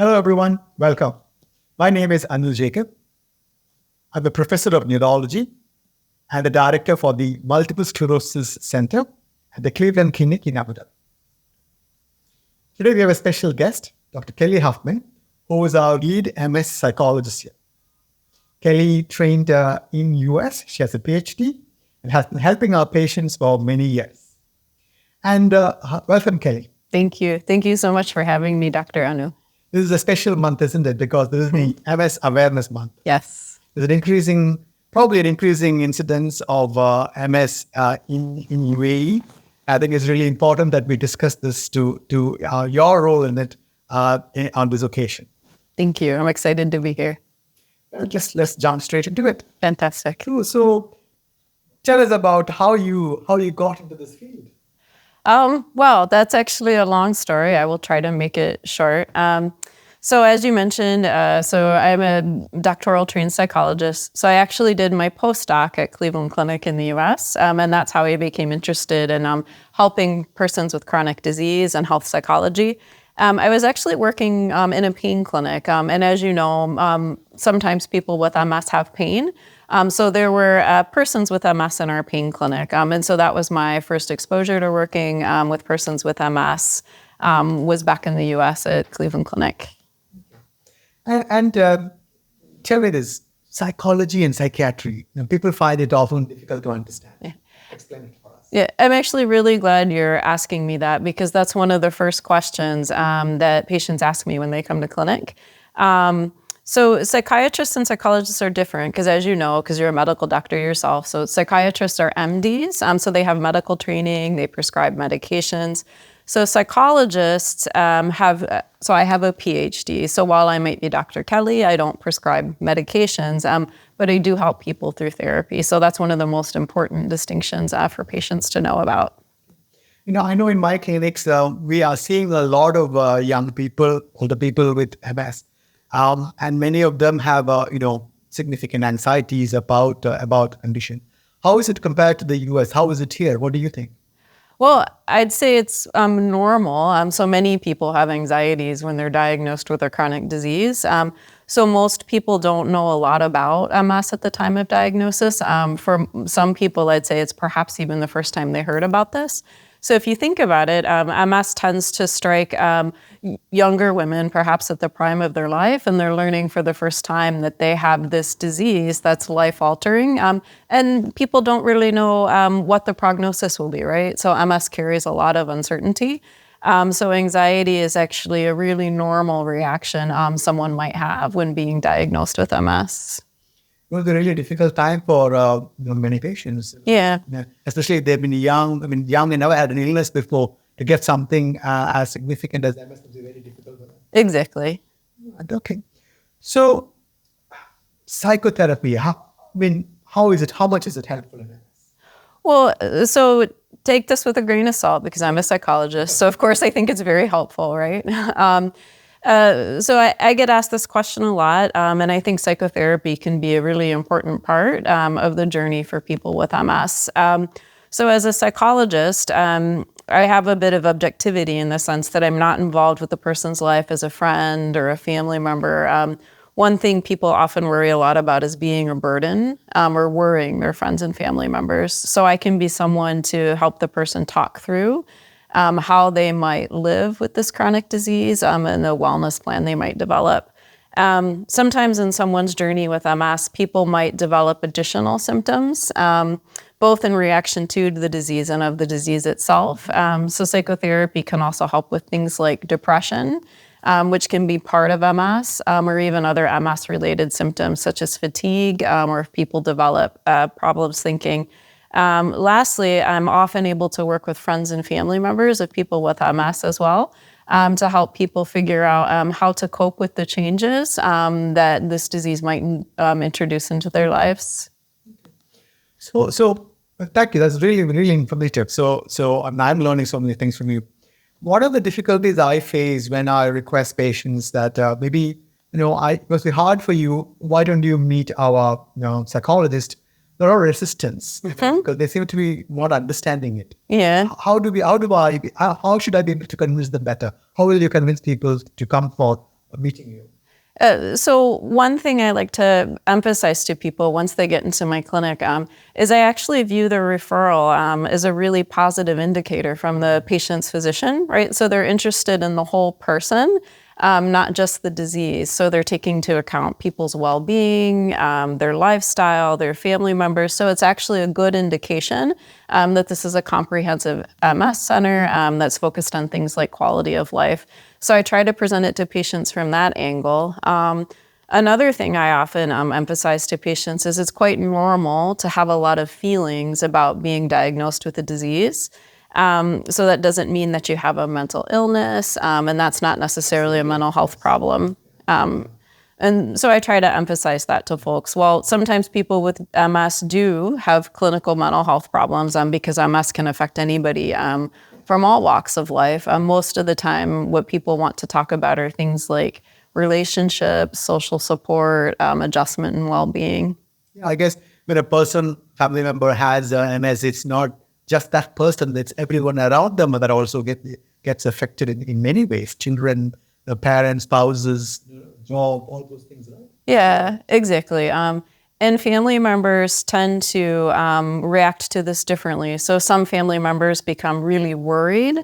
Hello, everyone. Welcome. My name is Anil Jacob. I'm a professor of neurology and the director for the Multiple Sclerosis Center at the Cleveland Clinic in Abu Dhabi. Today, we have a special guest, Dr. Kelly Huffman, who is our lead MS psychologist here. Kelly trained in US. She has a PhD and has been helping our patients for many years. And welcome, Kelly. Thank you. Thank you so much for having me, Dr. Anu. This is a special month, isn't it? Because this is the MS Awareness Month. Yes. There's probably an increasing incidence of MS in UAE. I think it's really important that we discuss this to your role in it on this occasion. Thank you. I'm excited to be here. Let's jump straight into it. Fantastic. So tell us about how you got into this field. Well, that's actually a long story. I will try to make it short. So as you mentioned, I'm a doctoral trained psychologist. So I actually did my postdoc at Cleveland Clinic in the US. And that's how I became interested in helping persons with chronic disease and health psychology. I was actually working in a pain clinic. And as you know, sometimes people with MS have pain. So there were persons with MS in our pain clinic. And so that was my first exposure to working with persons with MS, was back in the US at Cleveland Clinic. And tell me this, psychology and psychiatry, people find it often difficult to understand. Yeah. Explain it for us. Yeah, I'm actually really glad you're asking me that because that's one of the first questions that patients ask me when they come to clinic. So psychiatrists and psychologists are different because, as you know, because you're a medical doctor yourself, so psychiatrists are MDs, so they have medical training, they prescribe medications. So psychologists I have a PhD. So while I might be Dr. Kelly, I don't prescribe medications, but I do help people through therapy. So that's one of the most important distinctions for patients to know about. I know in my clinics, we are seeing a lot of young people, older people with MS. And many of them have, significant anxieties about the condition. How is it compared to the US? How is it here? What do you think? Well, I'd say it's normal. So many people have anxieties when they're diagnosed with a chronic disease. So most people don't know a lot about MS at the time of diagnosis. For some people, I'd say it's perhaps even the first time they heard about this. So if you think about it, MS tends to strike younger women, perhaps at the prime of their life, and they're learning for the first time that they have this disease that's life-altering. And people don't really know what the prognosis will be, right? So MS carries a lot of uncertainty. So anxiety is actually a really normal reaction someone might have when being diagnosed with MS. It was a really difficult time for many patients. Yeah. Especially if they've been young. They never had an illness before. To get something as significant as MS would be very difficult for them. Exactly. Okay. So, psychotherapy, how is it? How much is it helpful in MS? Well, so take this with a grain of salt because I'm a psychologist. So, of course, I think it's very helpful, right? So I get asked this question a lot, and I think psychotherapy can be a really important part of the journey for people with MS. So as a psychologist, I have a bit of objectivity in the sense that I'm not involved with the person's life as a friend or a family member. One thing people often worry a lot about is being a burden or worrying their friends and family members. So I can be someone to help the person talk through how they might live with this chronic disease and the wellness plan they might develop. Sometimes in someone's journey with MS, people might develop additional symptoms, both in reaction to the disease and of the disease itself. So psychotherapy can also help with things like depression, which can be part of MS, or even other MS-related symptoms such as fatigue, or if people develop problems thinking. Lastly, I'm often able to work with friends and family members of people with MS as well, to help people figure out how to cope with the changes that this disease might introduce into their lives. So thank you. That's really, really informative. So I'm learning so many things from you. What are the difficulties I face when I request patients that maybe, it must be hard for you. Why don't you meet our psychologist? There are resistance because they seem to be not understanding it. Yeah. How should I be able to convince them better? How will you convince people to come forth meeting you? So one thing I like to emphasize to people once they get into my clinic is I actually view the referral as a really positive indicator from the patient's physician, right? So they're interested in the whole person, not just the disease. So they're taking into account people's well-being, their lifestyle, their family members. So it's actually a good indication that this is a comprehensive MS center that's focused on things like quality of life. So I try to present it to patients from that angle. Another thing I often emphasize to patients is it's quite normal to have a lot of feelings about being diagnosed with a disease. So that doesn't mean that you have a mental illness, and that's not necessarily a mental health problem. And so I try to emphasize that to folks. Well, sometimes people with MS do have clinical mental health problems because MS can affect anybody from all walks of life. Most of the time, what people want to talk about are things like relationships, social support, adjustment, and well-being. Yeah, I guess when a family member has MS, it's not just that person, it's everyone around them that also gets affected in many ways. Children, the parents, spouses, job, all those things, right? Yeah, exactly. And family members tend to react to this differently. So some family members become really worried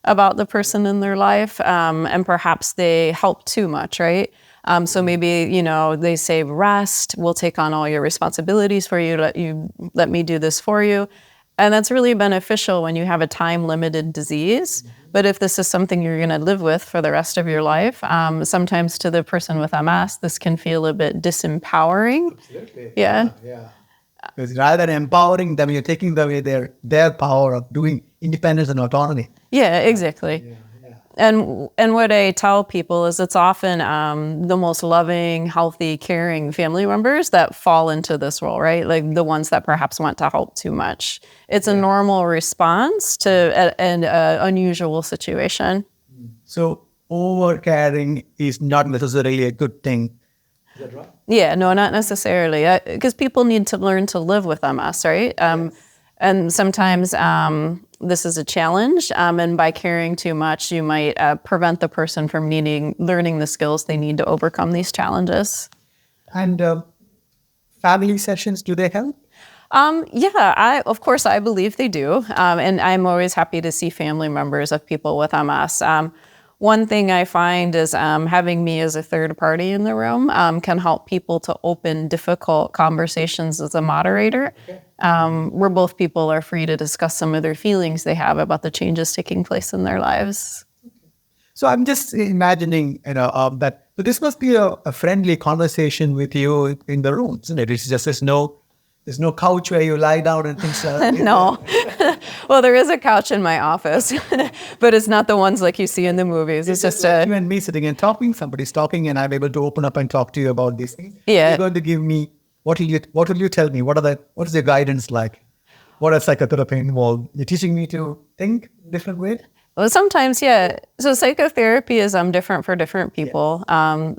about the person in their life, and perhaps they help too much, right? So maybe, they say, rest, we'll take on all your responsibilities for you, let me do this for you. And that's really beneficial when you have a time-limited disease. But if this is something you're going to live with for the rest of your life, sometimes to the person with MS, this can feel a bit disempowering. Absolutely. Yeah. Because rather than empowering them, you're taking away their power of doing independence and autonomy. Yeah, exactly. Yeah. And what I tell people is it's often the most loving, healthy, caring family members that fall into this role, right? Like the ones that perhaps want to help too much. It's a normal response to an unusual situation. So over-caring is not necessarily a good thing. Is that right? Yeah, no, not necessarily. Because people need to learn to live with MS, right? And sometimes this is a challenge, and by caring too much, you might prevent the person from learning the skills they need to overcome these challenges. And family sessions, do they help? Yeah, of course, I believe they do. And I'm always happy to see family members of people with MS. One thing I find is having me as a third party in the room can help people to open difficult conversations as a moderator, where both people are free to discuss some of their feelings they have about the changes taking place in their lives. So I'm just imagining, that so this must be a friendly conversation with you in the room, isn't it? It's just there's no couch where you lie down and things like that. No. Well, there is a couch in my office, but it's not the ones like you see in the movies. It's just like you and me sitting and talking, somebody's talking, and I'm able to open up and talk to you about these things. Yeah. You're going to give me, what will you tell me? What is your guidance like? What is psychotherapy involved? You're teaching me to think different way? Well, sometimes, yeah. So psychotherapy is different for different people.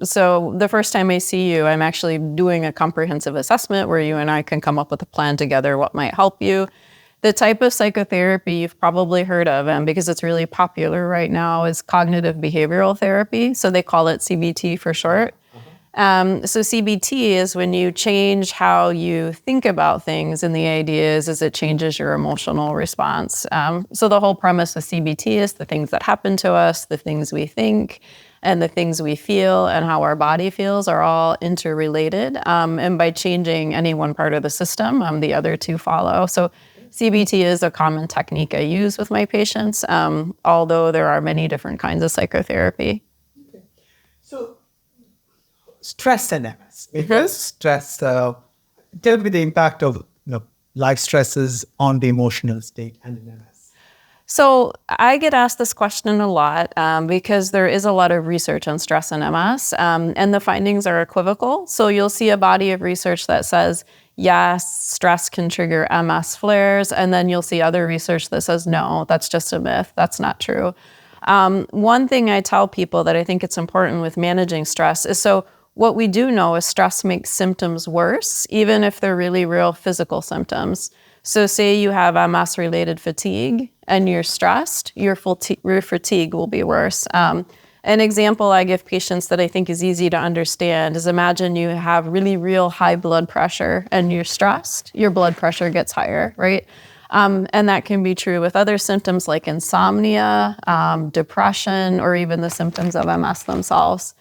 So the first time I see you, I'm actually doing a comprehensive assessment where you and I can come up with a plan together, what might help you. The type of psychotherapy you've probably heard of, because it's really popular right now, is cognitive behavioral therapy. So they call it CBT for short. So CBT is when you change how you think about things, and the idea is it changes your emotional response. So the whole premise of CBT is the things that happen to us, the things we think, and the things we feel, and how our body feels are all interrelated. And by changing any one part of the system, the other two follow. So CBT is a common technique I use with my patients, although there are many different kinds of psychotherapy. Okay. So stress and MS. Because stress, tell me the impact of life stresses on the emotional state and in MS. So I get asked this question a lot because there is a lot of research on stress and MS, and the findings are equivocal. So you'll see a body of research that says, yes, stress can trigger MS flares, and then you'll see other research that says, no, that's just a myth. That's not true. One thing I tell people that I think it's important with managing stress is what we do know is stress makes symptoms worse, even if they're really real physical symptoms. So say you have MS-related fatigue and you're stressed, your fatigue will be worse. An example I give patients that I think is easy to understand is imagine you have really real high blood pressure and you're stressed, your blood pressure gets higher, right? And that can be true with other symptoms like insomnia, depression, or even the symptoms of MS themselves.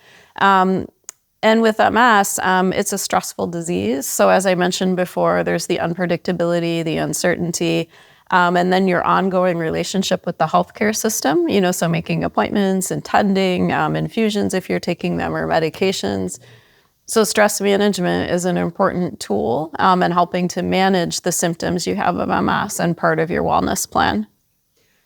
And with MS, it's a stressful disease. So as I mentioned before, there's the unpredictability, the uncertainty, and then your ongoing relationship with the healthcare system, so making appointments, attending, infusions if you're taking them, or medications. So stress management is an important tool in helping to manage the symptoms you have of MS and part of your wellness plan.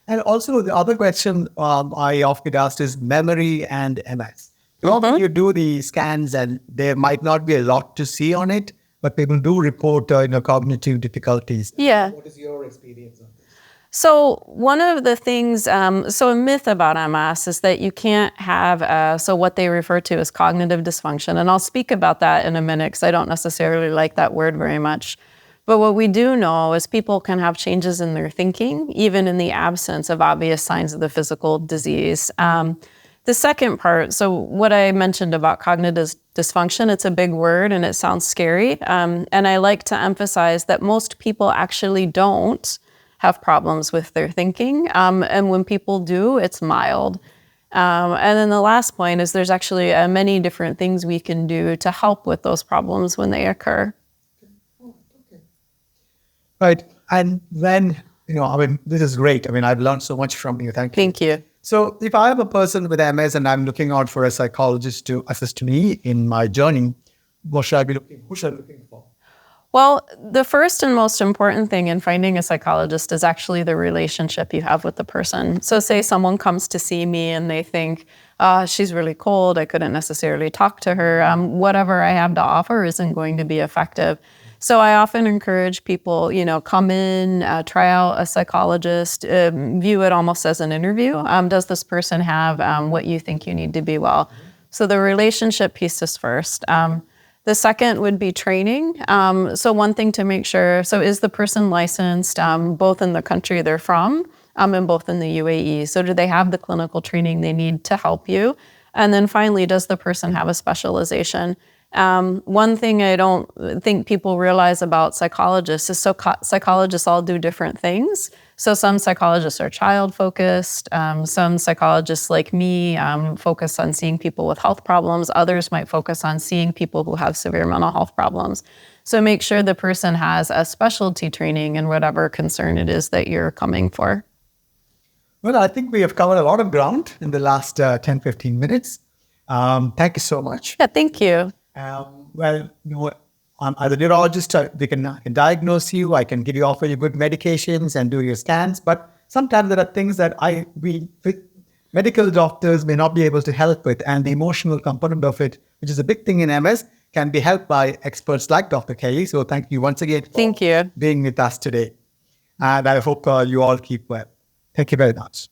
And also the other question I often get asked is memory and MS. Often you do the scans and there might not be a lot to see on it, but people do report cognitive difficulties. Yeah. What is your experience on this? So one of the things, so a myth about MS is that you can't have, so what they refer to as cognitive dysfunction. And I'll speak about that in a minute because I don't necessarily like that word very much. But what we do know is people can have changes in their thinking, even in the absence of obvious signs of the physical disease. The second part, so what I mentioned about cognitive dysfunction, it's a big word and it sounds scary. And I like to emphasize that most people actually don't have problems with their thinking. And when people do, it's mild. And then the last point is there's actually many different things we can do to help with those problems when they occur. Okay. Right. And then, this is great. I've learned so much from you. Thank you. Thank you. So if I am a person with MS and I'm looking out for a psychologist to assist me in my journey, who should I be looking for? Well, the first and most important thing in finding a psychologist is actually the relationship you have with the person. So say someone comes to see me and they think, she's really cold, I couldn't necessarily talk to her. Whatever I have to offer isn't going to be effective. So I often encourage people, come in, try out a psychologist, view it almost as an interview. Does this person have what you think you need to be well? So the relationship piece is first. The second would be training. So one thing to make sure, so is the person licensed both in the country they're from and both in the UAE? So do they have the clinical training they need to help you? And then finally, does the person have a specialization? One thing I don't think people realize about psychologists is psychologists all do different things. So some psychologists are child-focused. Some psychologists like me focus on seeing people with health problems. Others might focus on seeing people who have severe mental health problems. So make sure the person has a specialty training in whatever concern it is that you're coming for. Well, I think we have covered a lot of ground in the last 10, 15 minutes. Thank you so much. Yeah, thank you. As a neurologist, they can diagnose you. I can offer you good medications and do your scans. But sometimes there are things that medical doctors may not be able to help with. And the emotional component of it, which is a big thing in MS, can be helped by experts like Dr. Kelly. So thank you once again for being with us today. And I hope you all keep well. Thank you very much.